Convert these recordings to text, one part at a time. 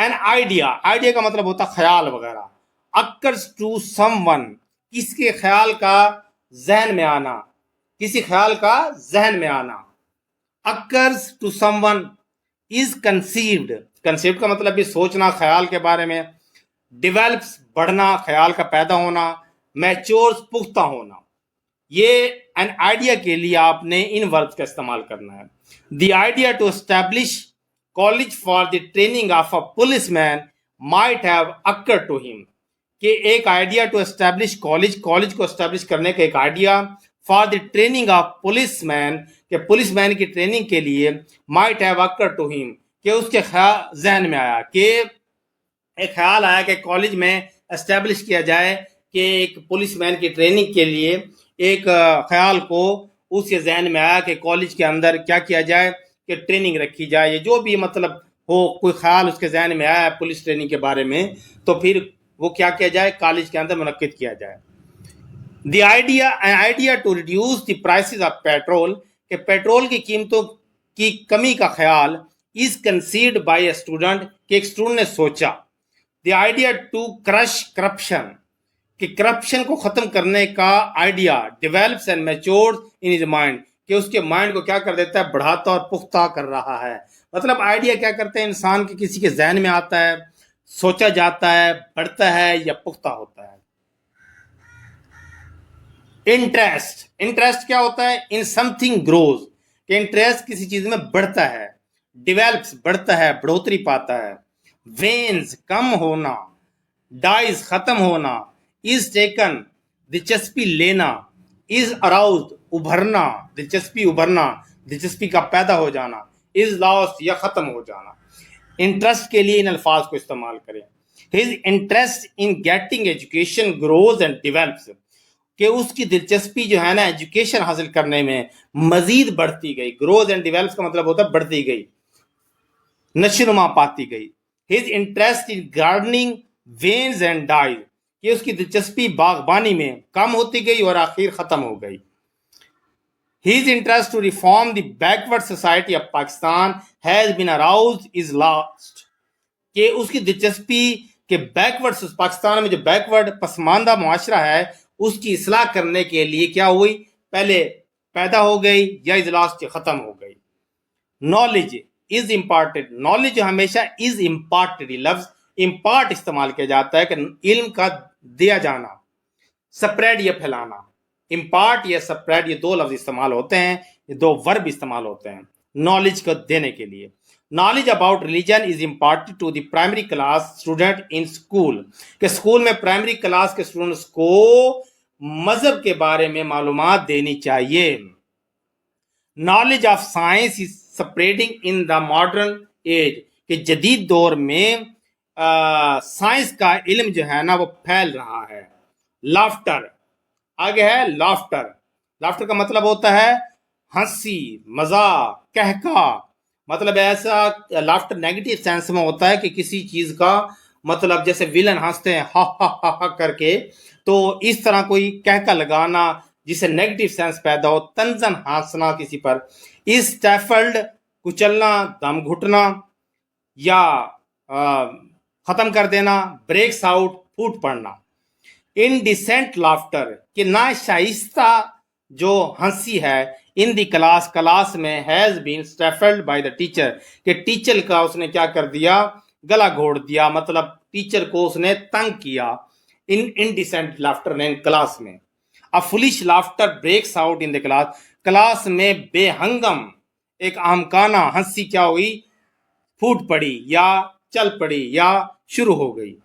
An idea, idea का मतलब होता है ख्याल वगैरह। अकर्स टू समवन, किसके ख्याल का जहन में आना, किसी ख्याल का जहन में आना। Occurs to someone is conceived, conceived का मतलब भी सोचना, ख्याल के बारे में। डिवेल्प्स, बढ़ना, ख्याल का पैदा होना। मैच्योर्स, पुख्ता होना। ये एन आइडिया के लिए आपने इन वर्ब्स का इस्तेमाल करना है। The idea to establish college for the training of a policeman might have occur to him, कि एक idea to establish college, college को एस्टैब्लिश करने का एक idea, for the training of policeman, के पुलिसमैन की ट्रेनिंग के लिए, might have occur to him, कि उसके जहन में आया, कि एक ख्याल आया कि कॉलेज में एस्टैब्लिश किया जाए कि एक पुलिसमैन की ट्रेनिंग के लिए एक ख्याल को उसके जहन में आया कि कॉलेज के अंदर क्या किया जाए कि ट्रेनिंग रखी जाए, जो भी मतलब हो, कोई ख्याल उसके जहन में आया पुलिस ट्रेनिंग के बारे में, तो फिर वो क्या किया जाए, कॉलेज के अंदर मुनक्किद किया जाए। The idea, an idea to reduce the prices of petrol, कि पेट्रोल की कीमतों की कमी का ख्याल, is conceived by a student, कि एक स्टूडेंट ने सोचा। The idea to crush corruption, कि करप्शन को खत्म करने का idea, develops and matures in his mind, कि उसके माइंड को क्या कर देता है, बढ़ाता और पुख्ता कर रहा है। मतलब आइडिया क्या करते हैं, इंसान के किसी के जहन में आता है, सोचा जाता है, बढ़ता है या पुख्ता होता है। इंटरेस्ट, इंटरेस्ट क्या होता है, इन समथिंग ग्रोज, कि इंटरेस्ट किसी चीज में बढ़ता है। डेवलप्स, बढ़ता है, बढ़ोतरी पाता है। वेन्स, कम होना। डाइज, खत्म होना। इज टेकन, दिलचस्पी लेना। इज अराउज्ड, उभरना, दिलचस्पी उभरना, दिलचस्पी का पैदा हो जाना। इज लॉस्ट, या खत्म हो जाना। इंटरेस्ट के लिए इन अल्फाज को इस्तेमाल करें। His interest in getting education grows and develops, कि उसकी दिलचस्पी जो है ना एजुकेशन हासिल करने में मजीद बढ़ती गई। ग्रोज एंड डेवलप्स का मतलब होता है बढ़ती गई, नशोनुमा पाती गई। His interest in gardening wanes and dies, कि उसकी दिलचस्पी बागबानी में कम होती गई और आखिर खत्म हो गई। His interest to reform the backward society of Pakistan has been aroused is lost, कि उसकी दिलचस्पी के बैकवर्ड, पाकिस्तान में जो बैकवर्ड पसमानदा मुआशरा है उसकी इस्लाह करने के लिए क्या हुई, पहले पैदा हो गई या इज लॉस्ट, खत्म हो गई। नॉलेज इज इम्पार्टेड, नॉलेज हमेशा इज इम्पार्टेड, लफ्ज इम्पार्ट इस्तेमाल किया जाता है कि इल्म का दिया जाना। स्प्रेड, या फैलाना। इम्पार्ट या स्प्रेड, ये दो लफ्ज इस्तेमाल होते हैं, ये दो वर्ब इस्तेमाल होते हैं नॉलेज को देने के लिए। Knowledge about religion is imparted to the primary class student in school, के स्कूल में प्राइमरी क्लास के स्टूडेंट्स को मजहब के बारे में मालूमात देनी चाहिए। Knowledge of science is spreading in the modern age, के जदीद दौर में साइंस का इल्म जो है ना वो फैल रहा है। लाफ्टर, आगे है लाफ्टर। लाफ्टर का मतलब होता है हंसी, मजाक, कहका। मतलब ऐसा लाफ्टर नेगेटिव सेंस में होता है कि किसी चीज का मतलब जैसे विलन हंसते हैं हा हा हा हा करके, तो इस तरह कोई कहका लगाना जिससे नेगेटिव सेंस पैदा हो, तंजन हंसना किसी पर। इस स्टैफल्ड, कुचलना, दम घुटना या खत्म कर देना। ब्रेक्स आउट, फूट पड़ना। इनडिसेंट लाफ्टर, कि नाशाइस्ता जो हंसी है, इन दी क्लास, क्लास में, has been stifled by the teacher, कि टीचर का उसने क्या कर दिया, गला घोड़ दिया, मतलब टीचर को उसने तंग किया। इन इनडिसेंट लाफ्टर ने क्लास में। A foolish laughter breaks out in the class, class में बेहंगम एक आमकाना हंसी क्या हुई, फूट पड़ी या चल पड़ी या शुरू हो गई।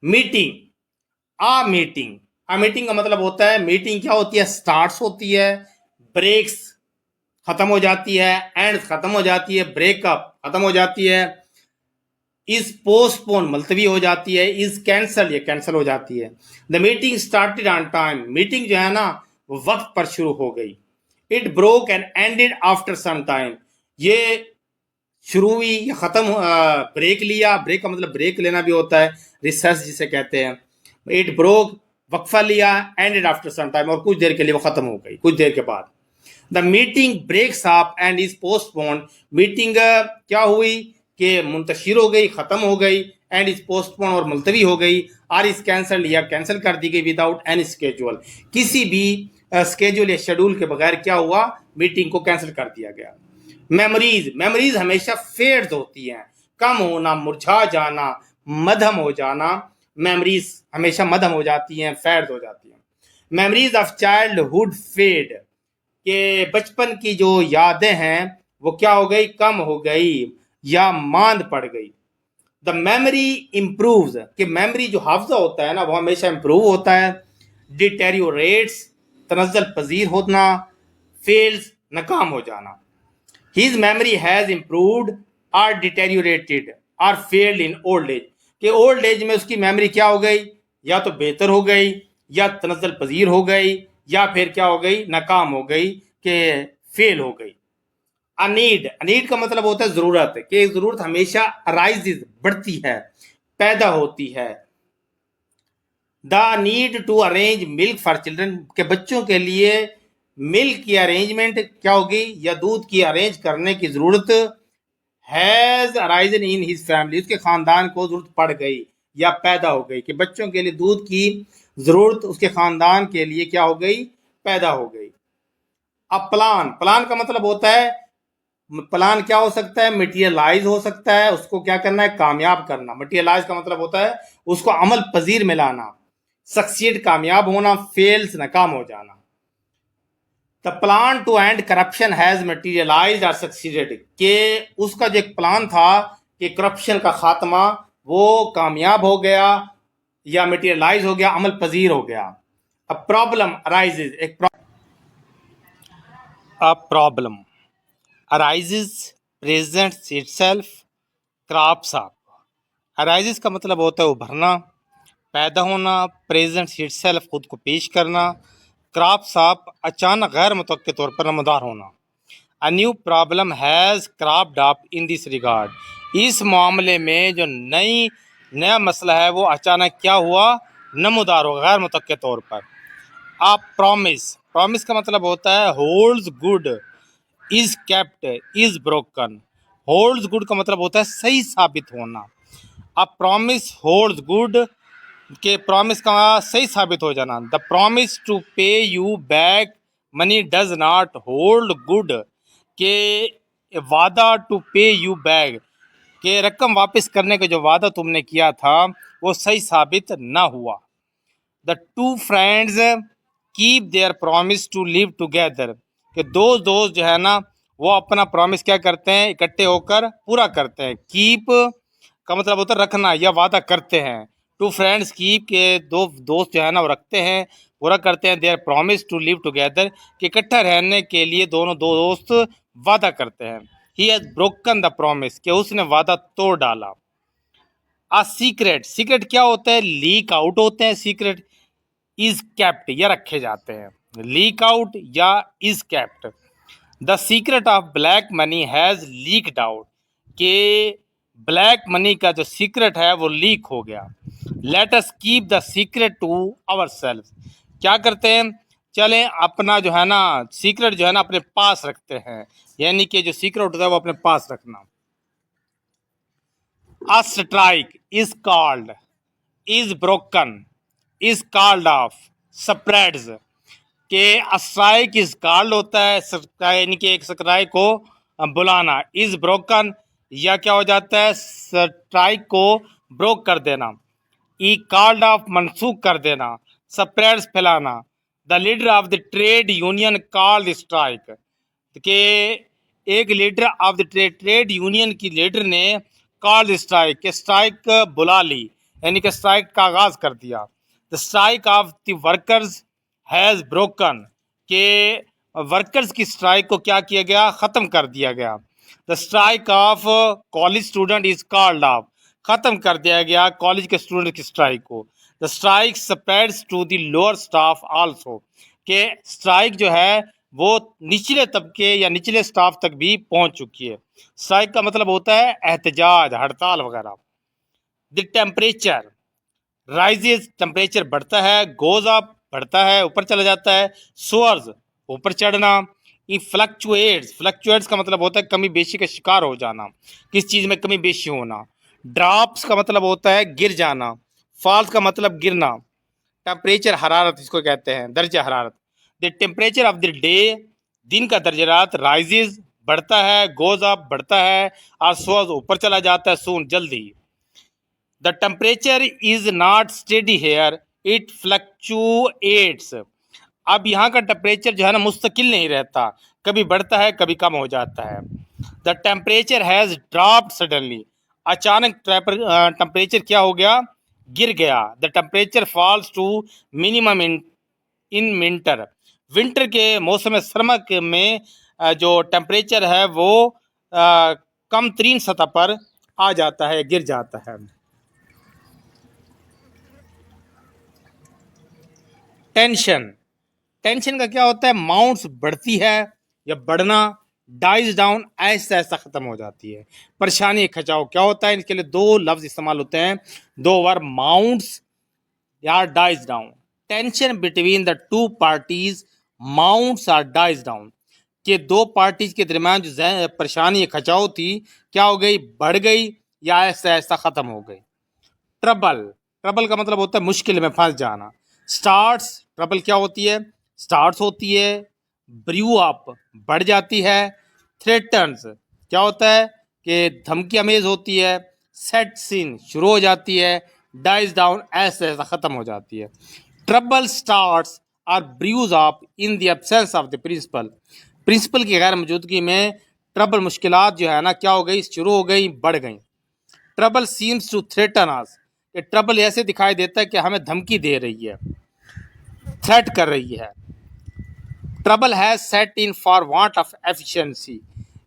मीटिंग, आ मीटिंग, आ मीटिंग का मतलब होता है, मीटिंग क्या होती है, स्टार्ट्स होती है, ब्रेक्स खत्म हो जाती है, एंड खत्म हो जाती है, ब्रेकअप खत्म हो जाती है, इज पोस्टपोन मुलतवी हो जाती है, इज कैंसल ये कैंसिल हो जाती है। The meeting started on time, meeting जो है ना वो वक्त पर शुरू हो गई। It broke and ended after some time, ये शुरू हुई या खत्म, ब्रेक लिया, ब्रेक का मतलब ब्रेक लेना भी होता है, रिसर्च जिसे कहते हैं। इट ब्रोक, वक्फा लिया, एंडेड आफ्टर सम टाइम, और कुछ देर के लिए वो खत्म हो गई, कुछ देर के बाद। The meeting breaks up and is postponed, meeting क्या हुई कि मुंतशिर हो गई, ख़त्म हो गई, एंड इज पोस्टपोन और मुलतवी हो गई, आर इज कैंसल या कैंसिल कर दी गई विदाउट एनी स्केड्यूल, किसी भी स्केड्यूल या शेड्यूल के बगैर क्या हुआ, मीटिंग को कैंसिल कर दिया गया। मेमोरीज, मेमोरीज हमेशा फेड्स होती हैं, कम होना, मुरझा जाना, मध्यम हो जाना, मेमोरीज हमेशा मध्यम हो जाती हैं, फेड्स हो जाती हैं। मेमोरीज ऑफ चाइल्डहुड फेड, के बचपन की जो यादें हैं वो क्या हो गई, कम हो गई या मांद पड़ गई। द मेमोरी इम्प्रूव्स, कि मेमोरी जो हाफजा होता है ना वो हमेशा इम्प्रूव होता है। डिटेरियोरेट्स, तनज़्ज़ुल पजीर होना, फेल्स, नाकाम हो जाना। His memory has improved or deteriorated or failed in old age, कि ओल्ड एज में उसकी मेमोरी क्या हो गई, या तो बेहतर हो गई, या तनज़्ज़ुल पजीर हो गई, या फिर क्या हो गई, नाकाम हो गई, कि फेल हो गई। अनीड, अनीड का मतलब होता है जरूरत, कि जरूरत हमेशा अराइजेज, बढ़ती है, पैदा होती है। The need to arrange milk for children, के बच्चों के लिए मिल्क की अरेंजमेंट क्या होगी, या दूध की अरेंज करने की जरूरत has arisen in his family, उसके खानदान को जरूरत पड़ गई या पैदा हो गई, कि बच्चों के लिए दूध की जरूरत उसके खानदान के लिए क्या हो गई, पैदा हो गई। अब प्लान, प्लान का मतलब होता है, प्लान क्या हो सकता है, मटेरियलाइज हो सकता है, उसको क्या करना है, कामयाब करना। मटेरियलाइज का मतलब होता है उसको अमल पजीर में लाना। सक्सीड, कामयाब होना, फेल्स, नाकाम हो जाना। The plan to end corruption has materialized और सक्सीडेड, के उसका जो एक प्लान था कि करप्शन का खात्मा, वो कामयाब हो गया या मटेरियलाइज हो गया, अमल पजीर हो गया। अ प्रॉब्लम अराइजेज, एक problem arises presents itself crops up. Arises का मतलब होता है उभरना, पैदा होना, प्रेजेंट्स इटसेल्फ खुद को पेश करना, क्रॉप्स अप अचानक गैर मुतवक्के तौर पर नमदार होना। A new problem has cropped up in this regard, इस मामले में जो नया मसला है वो अचानक क्या हुआ, नमदार हो, गैर मुतवक्के तौर पर। अ प्रॉमिस, प्रॉमिस का मतलब होता है holds good, is kept, is broken. Holds good का मतलब होता है सही साबित होना। अब प्रॉमिस होल्ड्स गुड, के प्रॉमिस का सही साबित हो जाना। द प्रॉमिस टू पे you back money does not hold good, के वादा टू पे यू बैक, के रकम वापस करने का जो वादा तुमने किया था वो सही साबित ना हुआ। The two friends keep their promise to live together, कि दो दोस्त जो है ना वो अपना प्रॉमिस क्या करते हैं, इकट्ठे होकर पूरा करते हैं। कीप का मतलब होता है रखना या वादा करते हैं। टू फ्रेंड्स कीप, के दो दोस्त जो है ना वो रखते हैं, पूरा करते हैं their promise to live together, कि इकट्ठा रहने के लिए दोनों दो दोस्त वादा करते हैं। He has broken the promise, कि उसने वादा तोड़ डाला। आ सीक्रेट, सीक्रेट क्या होता है, लीक आउट होते हैं सीक्रेट। इज कैप्ट, या रखे जाते हैं, लीक आउट या is kept. The secret of black money has leaked out, के ब्लैक मनी का जो सीक्रेट है वो लीक हो गया। Let us keep the secret to our self, क्या करते हैं, चलें अपना जो है ना सीक्रेट जो है ना अपने पास रखते हैं, यानी कि जो सीक्रेट होता है वो अपने पास रखना। A strike is called, is broken, is called off, spreads, के स्ट्राइक इज कॉल्ड होता है, यानी कि एक स्ट्राइक को बुलाना। इज ब्रोकन, या क्या हो जाता है, स्ट्राइक को ब्रोक कर देना। ई कॉल्ड ऑफ, मनसूख कर देना। स्प्रेड्स, फैलाना। The leader of the trade union called strike, के एक leader of the trade union की लीडर ने कॉल्ड स्ट्राइक, के स्ट्राइक बुला ली, यानी कि स्ट्राइक का आगाज कर दिया। The strike off the workers has broken, के वर्कर्स की स्ट्राइक को क्या किया गया, ख़त्म कर दिया गया। The strike off college student is called off, ख़त्म कर दिया गया कॉलेज के स्टूडेंट की स्ट्राइक को। The strike spreads to the lower staff also, के स्ट्राइक जो है वो निचले तबके या निचले स्टाफ तक भी पहुंच चुकी है। स्ट्राइक का मतलब होता है एहतजाज, हड़ताल वगैरह। द टेम्परेचर राइजेज, टेम्परेचर बढ़ता है। गोज अप, बढ़ता है, ऊपर चला जाता है। सोअर्स, ऊपर चढ़ना। ई फ्लक्चुएट्स, फ्लक्चुएट्स का मतलब होता है कमी बेशी का शिकार हो जाना, किस चीज़ में कमी बेशी होना। ड्रॉप्स का मतलब होता है गिर जाना। फॉल्स का मतलब गिरना। टेम्परेचर हरारत इसको कहते हैं, दर्जा हरारत। The temperature of the day, दिन का दर्जरात, राइजेज बढ़ता है, गोज अप बढ़ता है, और सोज ऊपर चला जाता है, सून जल्दी। The temperature is not steady here, it fluctuates. अब यहाँ का टेम्परेचर जो है ना मुस्तकिल नहीं रहता, कभी बढ़ता है कभी कम हो जाता है। The temperature has dropped suddenly, अचानक टेम्परेचर क्या हो गया, गिर गया। The temperature falls to minimum in winter, winter के मौसम सरमा में जो टेम्परेचर है वो कम तरीन सतह पर आ जाता है, गिर जाता है। टेंशन, टेंशन का क्या होता है, माउंट्स बढ़ती है या बढ़ना, डाइज डाउन ऐसा ऐसा खत्म हो जाती है। परेशानी खचाव क्या होता है, इसके लिए दो लफ्ज इस्तेमाल होते हैं, दो वर्ब, माउंट्स या dies down. Tension between the two parties mounts or dies down, कि दो पार्टीज के दरमियान जो परेशानी खचाव थी क्या हो गई, बढ़ गई या ऐसा ऐसा खत्म हो गई। ट्रबल, ट्रबल का मतलब होता है मुश्किल में फंस जाना। स्टार्ट्स, ट्रबल क्या होती है, स्टार्ट्स होती है। ब्रू अप, बढ़ जाती है। थ्रेटन्स क्या होता है कि धमकी अमेज होती है। सेट सीन, शुरू हो जाती है। डाइज डाउन, ऐसे ऐसा ख़त्म हो जाती है। Trouble starts or brews up in the absence of the principal, principal की गैर मौजूदगी में ट्रबल मुश्किलात जो है ना क्या हो गई, शुरू हो गई, बढ़ गई। Trouble seems to threaten us, कि ट्रबल ऐसे दिखाई देता है कि हमें धमकी दे रही है, थ्रेट कर रही है। Trouble has set in for want of efficiency,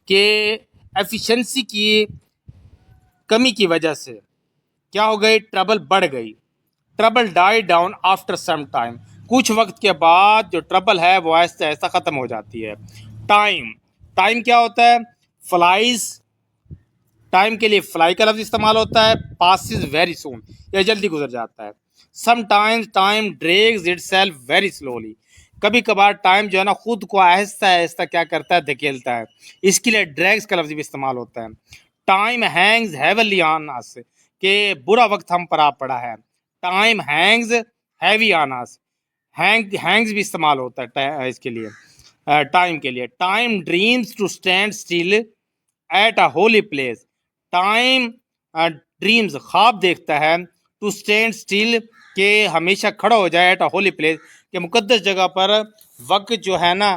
के एफिशिएंसी की कमी की वजह से क्या हो गई, ट्रबल बढ़ गई। Trouble die down after some time, कुछ वक्त के बाद जो ट्रबल है वो ऐसा ऐसा ख़त्म हो जाती है। टाइम, टाइम क्या होता है, फ्लाइज, टाइम के लिए फ्लाई का लफ्ज इस्तेमाल होता है। पासिस वेरी सून, यह जल्दी गुजर जाता है। Sometimes time drags itself very slowly, कभी कभार टाइम जो है ना खुद को आहिस्ता आहिस्ता क्या करता है, धकेलता है, इसके लिए ड्रैग्स का लफ्ज भी इस्तेमाल होता है। Time hangs heavily on us, के बुरा वक्त हम पर आ पड़ा है। Time hangs heavy on us, hangs भी इस्तेमाल होता है इसके लिए, टाइम के लिए। Time dreams to stand still at a holy place, time dreams ख्वाब देखता है, टू स्टैंड स्टिल के हमेशा खड़ा हो जाए, एट अ होली प्लेस के मुकद्दस जगह पर, वक्त जो है ना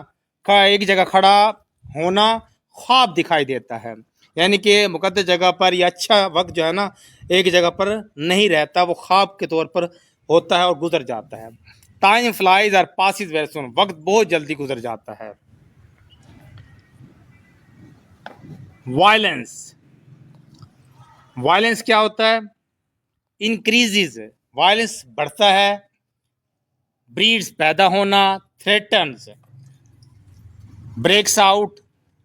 एक जगह खड़ा होना ख्वाब दिखाई देता है, यानी कि मुकद्दस जगह पर या अच्छा वक्त जो है ना एक जगह पर नहीं रहता, वो ख्वाब के तौर पर होता है और गुजर जाता है। Time flies or passes very soon, वक्त बहुत जल्दी गुजर जाता है। वायलेंस, वायलेंस क्या होता है, इंक्रीजेज, वायलेंस बढ़ता है। ब्रीड्स, पैदा होना। Threatens, breaks out.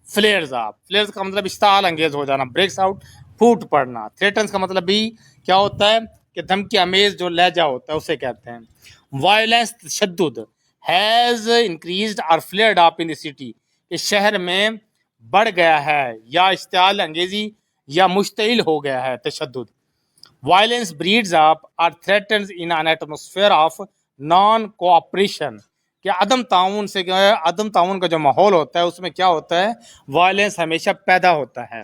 Flares up, flares का मतलब इश्ताल अंगेज हो जाना। ब्रेक्स आउट, फूट पड़ना। थ्रेटन्स का मतलब भी क्या होता है कि धमकी अमेज जो लहजा होता है उसे कहते हैं। वायलेंस, तशद्दुद, हैज इंक्रीज्ड और flared up in the city, कि शहर में बढ़ गया है या इश्ताल अंगेजी या मुश्तिल हो गया है, तशद्दुद। वायलेंस ब्रीड्स अप और threatens in an atmosphere of non cooperation, कि अदम ताउन से क्या है, अदम ताउन का जो माहौल होता है उसमें क्या होता है, वायलेंस हमेशा पैदा होता है।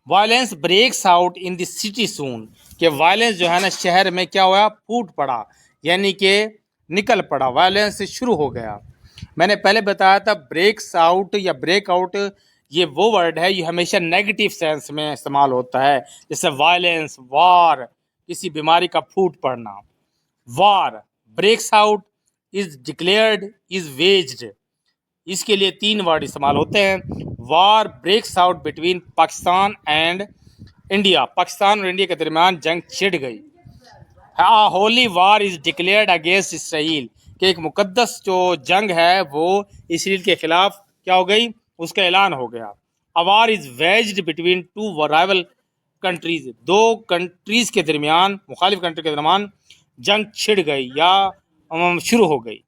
Violence breaks out in the city soon, कि वायलेंस जो है ना शहर में क्या हुआ, फूट पड़ा, यानी कि निकल पड़ा, वायलेंस से शुरू हो गया। मैंने पहले बताया था ब्रेक्स आउट या ब्रेक आउट, ये वो वर्ड है ये हमेशा नेगेटिव सेंस में इस्तेमाल होता है, जैसे वायलेंस, वार, किसी बीमारी का फूट पड़ना। War, breaks out, is declared, is waged, इसके लिए तीन वर्ड इस्तेमाल होते हैं। War breaks out between Pakistan and India, Pakistan और इंडिया के दरमियान जंग छिड़ गई। Holy war is declared against Israel, कि एक मुकद्दस जो जंग है वो इसराइल के खिलाफ क्या हो गई, उसका ऐलान हो गया। A war is waged between two rival countries, दो कंट्रीज के दरमियान, मुखालिफ कंट्री के दरमियान जंग छिड़ गई या शुरू हो गई।